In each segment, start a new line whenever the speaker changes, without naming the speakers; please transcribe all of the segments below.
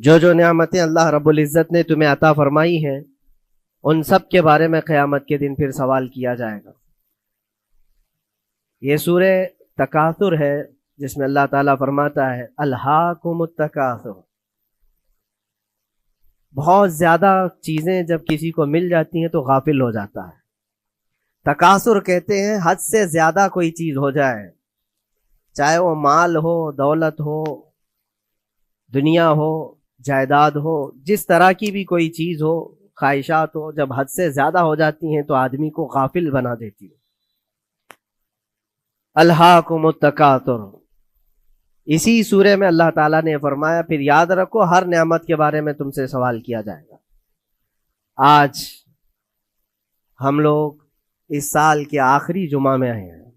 جو جو نعمتیں اللہ رب العزت نے تمہیں عطا فرمائی ہیں ان سب کے بارے میں قیامت کے دن پھر سوال کیا جائے گا۔ یہ سورہ تکاثر ہے جس میں اللہ تعالیٰ فرماتا ہے الہاکم التکاثر۔ بہت زیادہ چیزیں جب کسی کو مل جاتی ہیں تو غافل ہو جاتا ہے۔ تکاثر کہتے ہیں حد سے زیادہ کوئی چیز ہو جائے، چاہے وہ مال ہو، دولت ہو، دنیا ہو، جائیداد ہو، جس طرح کی بھی کوئی چیز ہو، خواہشات ہو، جب حد سے زیادہ ہو جاتی ہیں تو آدمی کو غافل بنا دیتی ہے۔ الہاکم التکاثر، اسی سورے میں اللہ تعالیٰ نے فرمایا پھر یاد رکھو ہر نعمت کے بارے میں تم سے سوال کیا جائے گا۔ آج ہم لوگ اس سال کے آخری جمعہ میں آئے ہیں،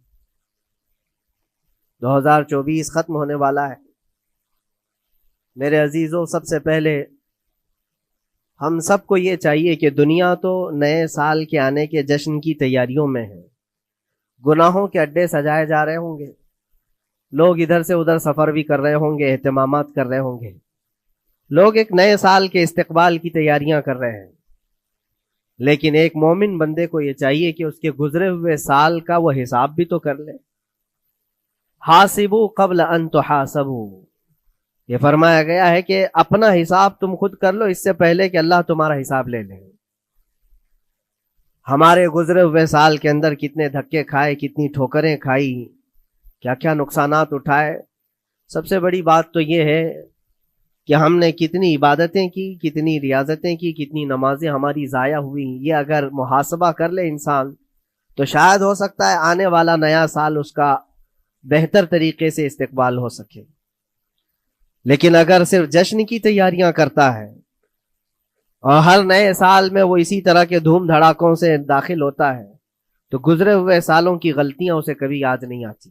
2024 ختم ہونے والا ہے۔ میرے عزیزوں، سب سے پہلے ہم سب کو یہ چاہیے کہ دنیا تو نئے سال کے آنے کے جشن کی تیاریوں میں ہے، گناہوں کے اڈے سجائے جا رہے ہوں گے، لوگ ادھر سے ادھر سفر بھی کر رہے ہوں گے، اہتمامات کر رہے ہوں گے، لوگ ایک نئے سال کے استقبال کی تیاریاں کر رہے ہیں۔ لیکن ایک مومن بندے کو یہ چاہیے کہ اس کے گزرے ہوئے سال کا وہ حساب بھی تو کر لے۔ حاسبوا قبل ان تحاسبوا، یہ فرمایا گیا ہے کہ اپنا حساب تم خود کر لو اس سے پہلے کہ اللہ تمہارا حساب لے لے۔ ہمارے گزرے ہوئے سال کے اندر کتنے دھکے کھائے، کتنی ٹھوکریں کھائی، کیا کیا نقصانات اٹھائے۔ سب سے بڑی بات تو یہ ہے کہ ہم نے کتنی عبادتیں کی، کتنی ریاضتیں کی، کتنی نمازیں ہماری ضائع ہوئی۔ یہ اگر محاسبہ کر لے انسان تو شاید ہو سکتا ہے آنے والا نیا سال اس کا بہتر طریقے سے استقبال ہو سکے۔ لیکن اگر صرف جشن کی تیاریاں کرتا ہے اور ہر نئے سال میں وہ اسی طرح کے دھوم دھڑاکوں سے داخل ہوتا ہے تو گزرے ہوئے سالوں کی غلطیاں اسے کبھی یاد نہیں آتی۔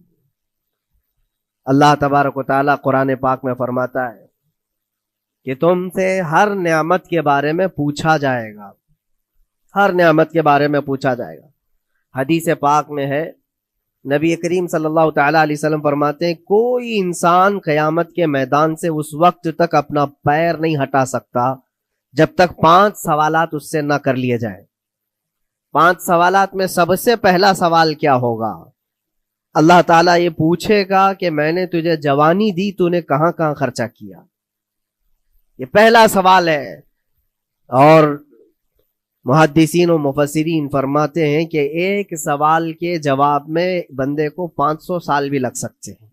اللہ تبارک و تعالیٰ قرآن پاک میں فرماتا ہے کہ تم سے ہر نعمت کے بارے میں پوچھا جائے گا، ہر نعمت کے بارے میں پوچھا جائے گا۔ حدیث پاک میں ہے، نبی کریم صلی اللہ تعالیٰ علیہ وسلم فرماتے ہیں کوئی انسان قیامت کے میدان سے اس وقت تک اپنا پیر نہیں ہٹا سکتا جب تک 5 سوالات اس سے نہ کر لیے جائیں۔ 5 سوالات میں سب سے پہلا سوال کیا ہوگا؟ اللہ تعالیٰ یہ پوچھے گا کہ میں نے تجھے جوانی دی، تو نے کہاں کہاں خرچہ کیا؟ یہ پہلا سوال ہے۔ اور محدثین و مفسرین فرماتے ہیں کہ ایک سوال کے جواب میں بندے کو 500 سال بھی لگ سکتے ہیں۔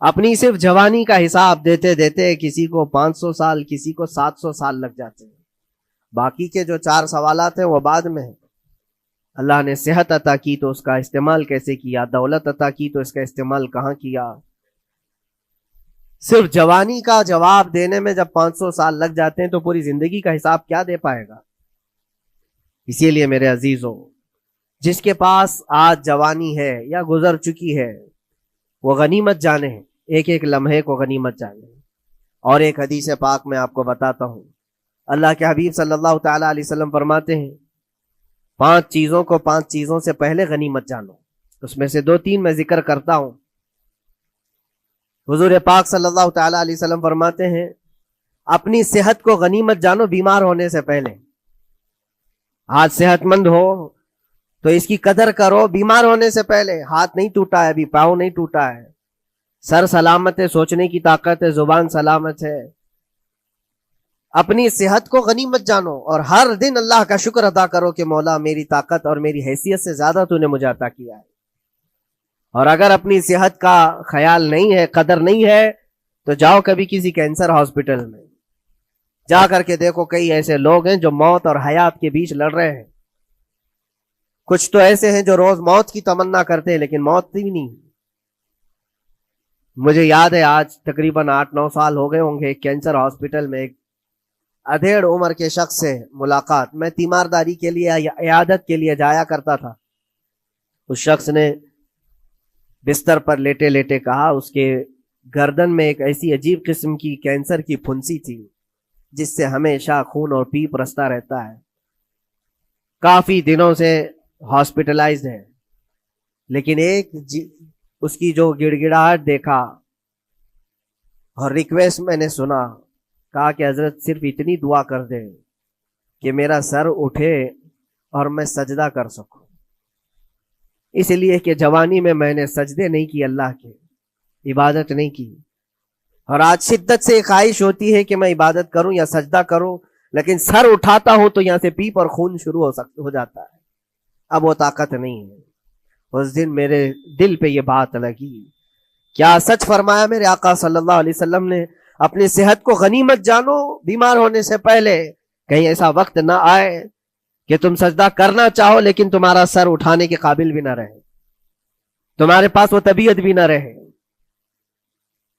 اپنی صرف جوانی کا حساب دیتے دیتے کسی کو 500 سال، کسی کو 700 سال لگ جاتے ہیں۔ باقی کے جو 4 سوالات ہیں وہ بعد میں ہیں۔ اللہ نے صحت عطا کی تو اس کا استعمال کیسے کیا، دولت عطا کی تو اس کا استعمال کہاں کیا۔ صرف جوانی کا جواب دینے میں جب 500 سال لگ جاتے ہیں تو پوری زندگی کا حساب کیا دے پائے گا؟ اسی لیے میرے عزیزوں، جس کے پاس آج جوانی ہے یا گزر چکی ہے وہ غنیمت جانے، ایک ایک لمحے کو غنیمت جانے۔ اور ایک حدیث پاک میں آپ کو بتاتا ہوں، اللہ کے حبیب صلی اللہ تعالیٰ علیہ وسلم فرماتے ہیں 5 چیزوں کو 5 چیزوں سے پہلے غنیمت جانو۔ اس میں سے 2-3 میں ذکر کرتا ہوں۔ حضور پاک صلی اللہ تعالیٰ علیہ وسلم فرماتے ہیں اپنی صحت کو غنیمت جانو بیمار ہونے سے پہلے۔ آج صحت مند ہو تو اس کی قدر کرو بیمار ہونے سے پہلے۔ ہاتھ نہیں ٹوٹا ہے ابھی، پاؤں نہیں ٹوٹا ہے، سر سلامت ہے، سوچنے کی طاقت ہے، زبان سلامت ہے۔ اپنی صحت کو غنیمت جانو اور ہر دن اللہ کا شکر ادا کرو کہ مولا میری طاقت اور میری حیثیت سے زیادہ تو نے مجھے عطا کیا ہے۔ اور اگر اپنی صحت کا خیال نہیں ہے، قدر نہیں ہے، تو جاؤ کبھی کسی کینسر ہاسپٹل میں جا کر کے دیکھو، کئی ایسے لوگ ہیں جو موت اور حیات کے بیچ لڑ رہے ہیں۔ کچھ تو ایسے ہیں جو روز موت کی تمنا کرتے ہیں لیکن موت ہی نہیں۔ مجھے یاد ہے آج تقریباً 8-9 سال ہو گئے ہوں گے، کینسر ہاسپٹل میں ایک ادھیڑ عمر کے شخص سے ملاقات، میں تیمارداری کے لیے یا عیادت کے لیے جایا کرتا تھا۔ اس شخص نے بستر پر لیٹے لیٹے کہا اس کے گردن میں ایک ایسی عجیب قسم کی کینسر کی پھنسی تھی جس سے ہمیشہ خون اور پیپ رستا رہتا ہے، کافی دنوں سے ہاسپٹلائزڈ ہے۔ لیکن ایک اس کی جو گڑ گڑاہٹ دیکھا اور ریکویسٹ میں نے سنا کہا کہ حضرت صرف اتنی دعا کر دیں کہ میرا سر اٹھے اور میں سجدہ کر سکوں، اس لیے کہ جوانی میں نے سجدے نہیں کی، اللہ کے عبادت نہیں کی، اور آج شدت سے خواہش ہوتی ہے کہ میں عبادت کروں یا سجدہ کروں، لیکن سر اٹھاتا ہوں تو یہاں سے پیپ اور خون شروع ہو جاتا ہے، اب وہ طاقت نہیں ہے۔ اس دن میرے دل پہ یہ بات لگی، کیا سچ فرمایا میرے آقا صلی اللہ علیہ وسلم نے، اپنی صحت کو غنیمت جانو بیمار ہونے سے پہلے، کہیں ایسا وقت نہ آئے کہ تم سجدہ کرنا چاہو لیکن تمہارا سر اٹھانے کے قابل بھی نہ رہے، تمہارے پاس وہ طبیعت بھی نہ رہے۔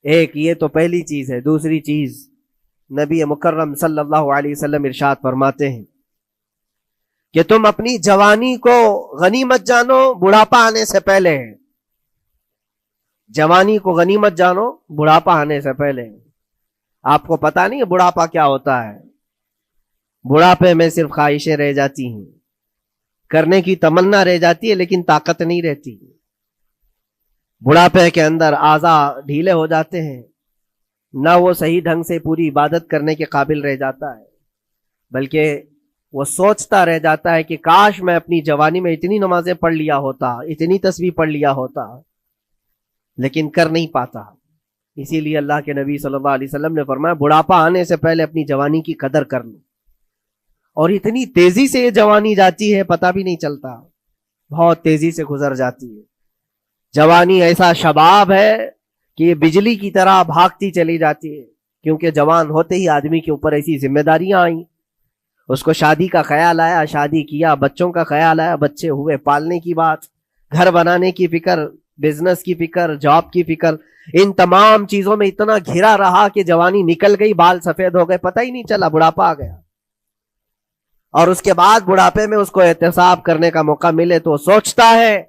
ایک یہ تو پہلی چیز ہے۔ دوسری چیز، نبی مکرم صلی اللہ علیہ وسلم ارشاد فرماتے ہیں کہ تم اپنی جوانی کو غنیمت جانو بڑھاپا آنے سے پہلے، جوانی کو غنیمت جانو بڑھاپا آنے سے پہلے۔ آپ کو پتا نہیں بڑھاپا کیا ہوتا ہے؟ بڑھاپے میں صرف خواہشیں رہ جاتی ہیں، کرنے کی تمنا رہ جاتی ہے لیکن طاقت نہیں رہتی۔ بڑھاپے کے اندر اعضاء ڈھیلے ہو جاتے ہیں، نہ وہ صحیح ڈھنگ سے پوری عبادت کرنے کے قابل رہ جاتا ہے، بلکہ وہ سوچتا رہ جاتا ہے کہ کاش میں اپنی جوانی میں اتنی نمازیں پڑھ لیا ہوتا، اتنی تسبیح پڑھ لیا ہوتا، لیکن کر نہیں پاتا۔ اسی لیے اللہ کے نبی صلی اللہ علیہ وسلم نے فرمایا بڑھاپا آنے سے پہلے اپنی جوانی کی قدر کر لو، اور اتنی تیزی سے یہ جوانی جاتی ہے پتہ بھی نہیں چلتا، بہت تیزی سے گزر جاتی ہے۔ جوانی ایسا شباب ہے کہ یہ بجلی کی طرح بھاگتی چلی جاتی ہے، کیونکہ جوان ہوتے ہی آدمی کے اوپر ایسی ذمہ داریاں آئیں، اس کو شادی کا خیال آیا، شادی کیا، بچوں کا خیال آیا، بچے ہوئے، پالنے کی بات، گھر بنانے کی فکر، بزنس کی فکر، جاب کی فکر، ان تمام چیزوں میں اتنا گھرا رہا کہ جوانی نکل گئی، بال سفید ہو گئے، پتہ ہی نہیں چلا، بڑھاپا آ گیا۔ اور اس کے بعد بڑھاپے میں اس کو احتساب کرنے کا موقع ملے تو سوچتا ہے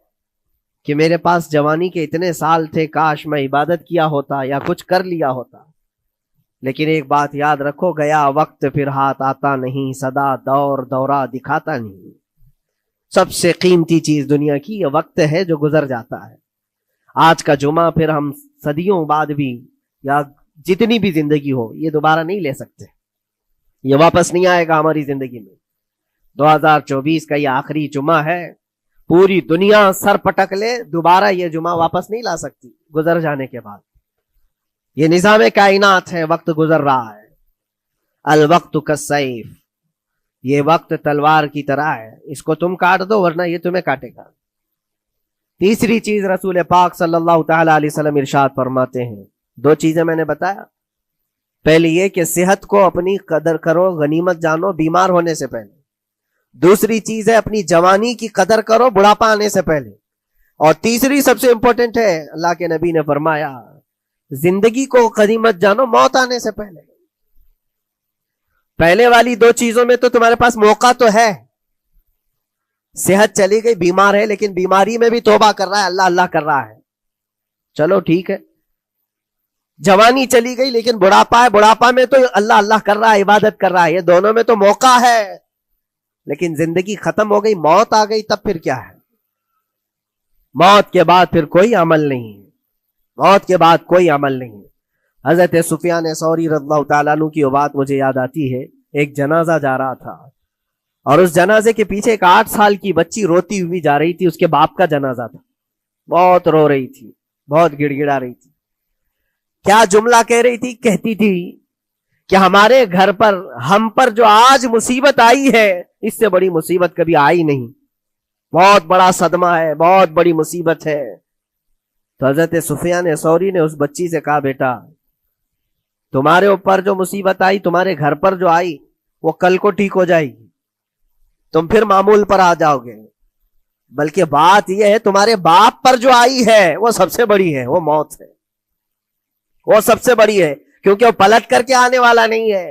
کہ میرے پاس جوانی کے اتنے سال تھے، کاش میں عبادت کیا ہوتا یا کچھ کر لیا ہوتا۔ لیکن ایک بات یاد رکھو، گیا وقت پھر ہاتھ آتا نہیں، سدا دور دورہ دکھاتا نہیں۔ سب سے قیمتی چیز دنیا کی یہ وقت ہے جو گزر جاتا ہے۔ آج کا جمعہ پھر ہم صدیوں بعد بھی یا جتنی بھی زندگی ہو یہ دوبارہ نہیں لے سکتے، یہ واپس نہیں آئے گا ہماری زندگی میں۔ 2024 کا یہ آخری جمعہ ہے، پوری دنیا سر پٹک لے دوبارہ یہ جمعہ واپس نہیں لا سکتی گزر جانے کے بعد۔ یہ نظام کائنات ہے، وقت گزر رہا ہے۔ الوقت کالسیف، یہ وقت تلوار کی طرح ہے، اس کو تم کاٹ دو ورنہ یہ تمہیں کاٹے گا۔ تیسری چیز رسول پاک صلی اللہ تعالی علیہ وسلم ارشاد فرماتے ہیں، دو چیزیں میں نے بتایا، پہلی یہ کہ صحت کو اپنی قدر کرو، غنیمت جانو بیمار ہونے سے پہلے۔ دوسری چیز ہے اپنی جوانی کی قدر کرو بڑھاپا آنے سے پہلے۔ اور تیسری سب سے امپورٹنٹ ہے، اللہ کے نبی نے فرمایا زندگی کو غنیمت جانو موت آنے سے پہلے۔ پہلے والی دو چیزوں میں تو تمہارے پاس موقع تو ہے، صحت چلی گئی، بیمار ہے، لیکن بیماری میں بھی توبہ کر رہا ہے، اللہ اللہ کر رہا ہے، چلو ٹھیک ہے۔ جوانی چلی گئی لیکن بڑھاپا ہے، بڑھاپا میں تو اللہ اللہ کر رہا ہے، عبادت کر رہا ہے، یہ دونوں میں تو موقع ہے۔ لیکن زندگی ختم ہو گئی، موت آ گئی، تب پھر کیا ہے؟ موت کے بعد پھر کوئی عمل نہیں، موت کے بعد کوئی عمل نہیں۔ حضرت سفیان ثوری رضی اللہ تعالیٰ عنہ کی وہ بات مجھے یاد آتی ہے، ایک جنازہ جا رہا تھا اور اس جنازے کے پیچھے ایک 8 سال کی بچی روتی ہوئی جا رہی تھی، اس کے باپ کا جنازہ تھا، بہت رو رہی تھی، بہت گڑ گڑا رہی تھی۔ کیا جملہ کہہ رہی تھی؟ کہتی تھی کہ ہمارے گھر پر، ہم پر جو آج مصیبت آئی ہے اس سے بڑی مصیبت کبھی آئی نہیں، بہت بڑا صدمہ ہے، بہت بڑی مصیبت ہے۔ تو حضرت سفیان ثوری نے اس بچی سے کہا بیٹا تمہارے اوپر جو مصیبت آئی، تمہارے گھر پر جو آئی، وہ کل کو ٹھیک ہو جائے گی، تم پھر معمول پر آ جاؤ گے۔ بلکہ بات یہ ہے تمہارے باپ پر جو آئی ہے وہ سب سے بڑی ہے، وہ موت ہے، وہ سب سے بڑی ہے، کیونکہ وہ پلٹ کر کے آنے والا نہیں ہے۔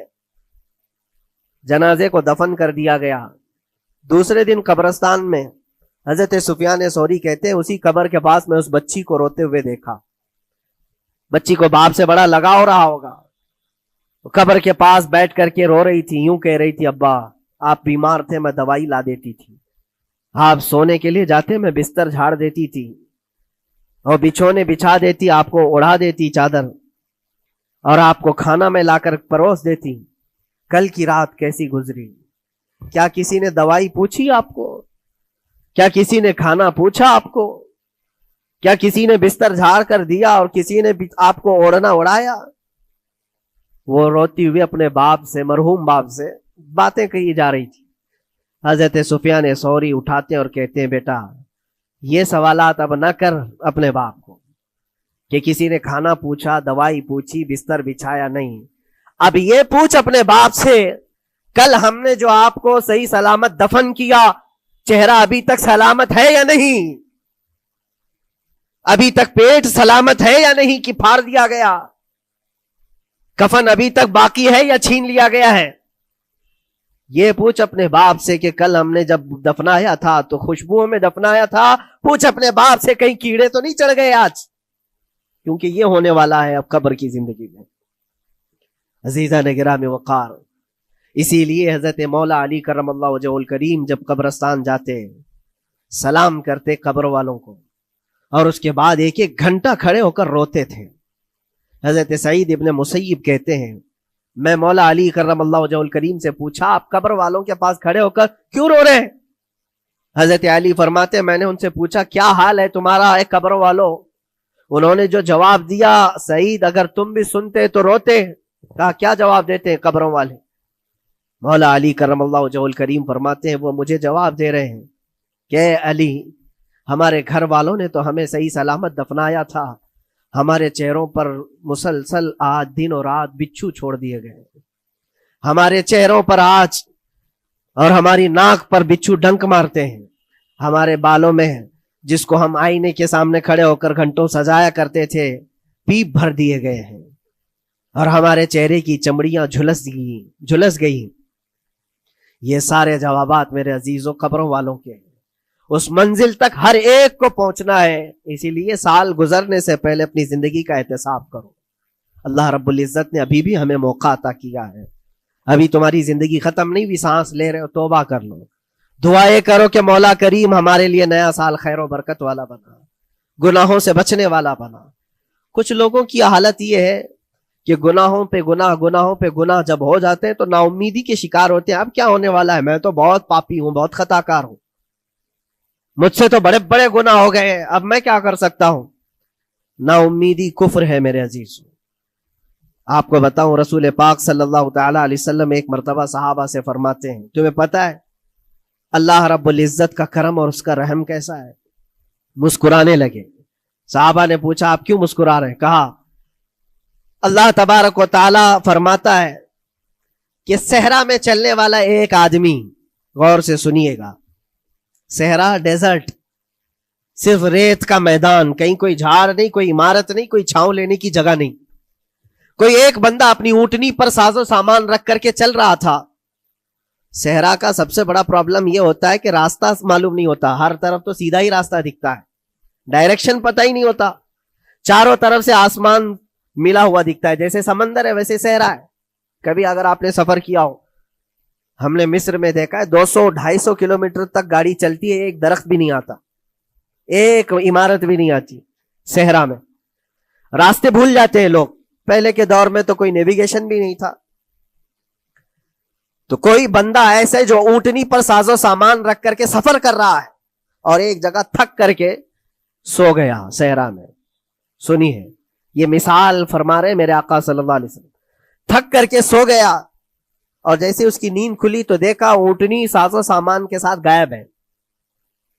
جنازے کو دفن کر دیا گیا۔ دوسرے دن قبرستان میں حضرت سفیان ثوری کہتے ہیں اسی قبر کے پاس میں اس بچی کو روتے ہوئے دیکھا۔ بچی کو باپ سے بڑا لگاؤ رہا ہوگا، قبر کے پاس بیٹھ کر کے رو رہی تھی، یوں کہہ رہی تھی ابا آپ بیمار تھے، میں دوائی لا دیتی تھی، آپ سونے کے لیے جاتے میں بستر جھاڑ دیتی تھی اور بچھونے بچھا دیتی، آپ کو اڑا دیتی چادر، اور آپ کو کھانا میں لا کر پروس دیتی، کل کی رات کیسی گزری؟ کیا کسی نے دوائی پوچھی آپ کو؟ کیا کسی نے کھانا پوچھا آپ کو؟ کیا کسی نے بستر جھاڑ کر دیا اور کسی نے آپ کو اوڑھنا اڑایا؟ وہ روتی ہوئی اپنے باپ سے، مرحوم باپ سے باتیں کہی جا رہی تھی۔ حضرت سفیان ثوری اٹھاتے اور کہتے ہیں بیٹا یہ سوالات اب نہ کر اپنے باپ کو کہ کسی نے کھانا پوچھا، دوائی پوچھی، بستر بچھایا، نہیں، اب یہ پوچھ اپنے باپ سے کل ہم نے جو آپ کو صحیح سلامت دفن کیا، چہرہ ابھی تک سلامت ہے یا نہیں؟ ابھی تک پیٹ سلامت ہے یا نہیں کہ پھاڑ دیا گیا؟ کفن ابھی تک باقی ہے یا چھین لیا گیا ہے؟ یہ پوچھ اپنے باپ سے کہ کل ہم نے جب دفنایا تھا تو خوشبوؤں میں دفنایا تھا۔ پوچھ اپنے باپ سے کہیں کیڑے تو نہیں چڑھ گئے آج، کیونکہ یہ ہونے والا ہے اب قبر کی زندگی میں۔ عزیزان گرامی وقار، اسی لیے حضرت مولا علی کرم اللہ وجہہ الکریم جب قبرستان جاتے سلام کرتے قبر والوں کو، اور اس کے بعد ایک ایک گھنٹہ کھڑے ہو کر روتے تھے۔ حضرت سعید ابن مسیب کہتے ہیں میں مولا علی کرم اللہ وجہہ الکریم سے پوچھا آپ قبر والوں کے پاس کھڑے ہو کر کیوں رو رہے ہیں؟ حضرت علی فرماتے میں نے ان سے پوچھا کیا حال ہے تمہارا اے قبر والوں؟ انہوں نے جو جواب دیا سعید اگر تم بھی سنتے تو روتے۔ کہا کیا جواب دیتے ہیں قبروں والے؟ مولا علی کرم اللہ وجہہ الکریم فرماتے ہیں وہ مجھے جواب دے رہے ہیں کہ علی ہمارے گھر والوں نے تو ہمیں صحیح سلامت دفنایا تھا، ہمارے چہروں پر مسلسل آج دن اور رات بچھو چھوڑ دیے گئے، ہمارے چہروں پر آج اور ہماری ناک پر بچھو ڈنک مارتے ہیں، ہمارے بالوں میں جس کو ہم آئینے کے سامنے کھڑے ہو کر گھنٹوں سجایا کرتے تھے پیپ بھر دیے گئے ہیں، اور ہمارے چہرے کی چمڑیاں جھلس گئی۔ یہ سارے جوابات میرے عزیزوں قبروں والوں کے ہیں۔ اس منزل تک ہر ایک کو پہنچنا ہے، اسی لیے سال گزرنے سے پہلے اپنی زندگی کا احتساب کرو۔ اللہ رب العزت نے ابھی بھی ہمیں موقع عطا کیا ہے، ابھی تمہاری زندگی ختم نہیں ہوئی، سانس لے رہے ہو، توبہ کر لو، دعائیں کرو کہ مولا کریم ہمارے لیے نیا سال خیر و برکت والا بنا، گناہوں سے بچنے والا بنا۔ کچھ لوگوں کی حالت یہ ہے کہ گناہوں پہ گناہ جب ہو جاتے ہیں تو نا امیدی کے شکار ہوتے ہیں۔ اب کیا ہونے والا ہے؟ میں تو بہت پاپی ہوں، بہت خطا کار ہوں، مجھ سے تو بڑے بڑے گناہ ہو گئے ہیں، اب میں کیا کر سکتا ہوں؟ نا امیدی کفر ہے میرے عزیز۔ آپ کو بتاؤں رسول پاک صلی اللہ تعالی علیہ وسلم ایک مرتبہ صحابہ سے فرماتے ہیں تمہیں پتا ہے اللہ رب العزت کا کرم اور اس کا رحم کیسا ہے؟ مسکرانے لگے۔ صحابہ نے پوچھا آپ کیوں مسکرا رہے ہیں؟ کہا اللہ تبارک و تعالی فرماتا ہے کہ صحرا میں چلنے والا ایک آدمی، غور سے سنیے گا، صحرا ڈیزرٹ، صرف ریت کا میدان، کہیں کوئی جھاڑ نہیں، کوئی عمارت نہیں، کوئی چھاؤں لینے کی جگہ نہیں، کوئی ایک بندہ اپنی اونٹنی پر ساز و سامان رکھ کر کے چل رہا تھا۔ صحرا کا سب سے بڑا پرابلم یہ ہوتا ہے کہ راستہ معلوم نہیں ہوتا، ہر طرف تو سیدھا ہی راستہ دکھتا ہے، ڈائریکشن پتہ ہی نہیں ہوتا، چاروں طرف سے آسمان ملا ہوا دکھتا ہے، جیسے سمندر ہے ویسے صحرا ہے۔ کبھی اگر آپ نے سفر کیا ہو، ہم نے مصر میں دیکھا ہے 200-250 کلومیٹر تک گاڑی چلتی ہے، ایک درخت بھی نہیں آتا، ایک عمارت بھی نہیں آتی صحرا میں، راستے بھول جاتے ہیں لوگ۔ پہلے کے دور میں تو کوئی نیویگیشن بھی نہیں تھا، تو کوئی بندہ ایسے جو اونٹنی پر ساز و سامان رکھ کر کے سفر کر رہا ہے اور ایک جگہ تھک کر کے سو گیا صحرا میں۔ سنی ہے یہ مثال فرما رہے میرے آقا صلی اللہ علیہ وسلم، تھک کر کے سو گیا اور جیسے اس کی نیند کھلی تو دیکھا اونٹنی ساز و سامان کے ساتھ غائب ہے،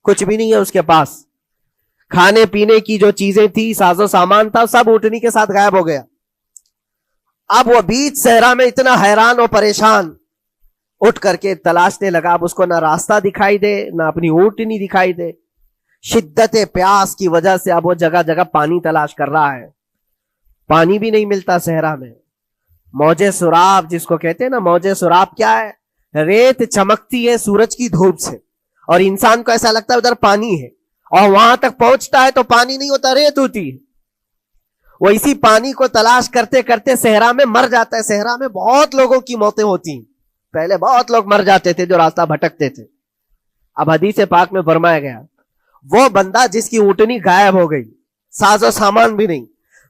کچھ بھی نہیں ہے اس کے پاس، کھانے پینے کی جو چیزیں تھی، ساز و سامان تھا، سب اونٹنی کے ساتھ غائب ہو گیا۔ اب وہ بیچ صحرا میں اتنا حیران اور پریشان، اٹھ کر کے تلاشنے لگا، اب اس کو نہ راستہ دکھائی دے نہ اپنی اونٹنی دکھائی دے، شدت پیاس کی وجہ سے اب وہ جگہ جگہ پانی تلاش کر رہا ہے، پانی بھی نہیں ملتا صحرا میں۔ موج سراب جس کو کہتے ہیں نا، موج سراب کیا ہے؟ ریت چمکتی ہے سورج کی دھوپ سے اور انسان کو ایسا لگتا ہے ادھر پانی ہے، اور وہاں تک پہنچتا ہے تو پانی نہیں ہوتا، ریت ہوتی ہے۔ وہ اسی پانی کو تلاش کرتے کرتے صحرا میں مر جاتا ہے۔ صحرا میں بہت لوگوں کی موتیں ہوتی ہیں، پہلے بہت لوگ مر جاتے تھے جو راستہ بھٹکتے تھے۔ اب حدیث پاک میں فرمایا گیا وہ بندہ جس کی اونٹنی غائب ہو گئی، ساز و سامان بھی نہیں،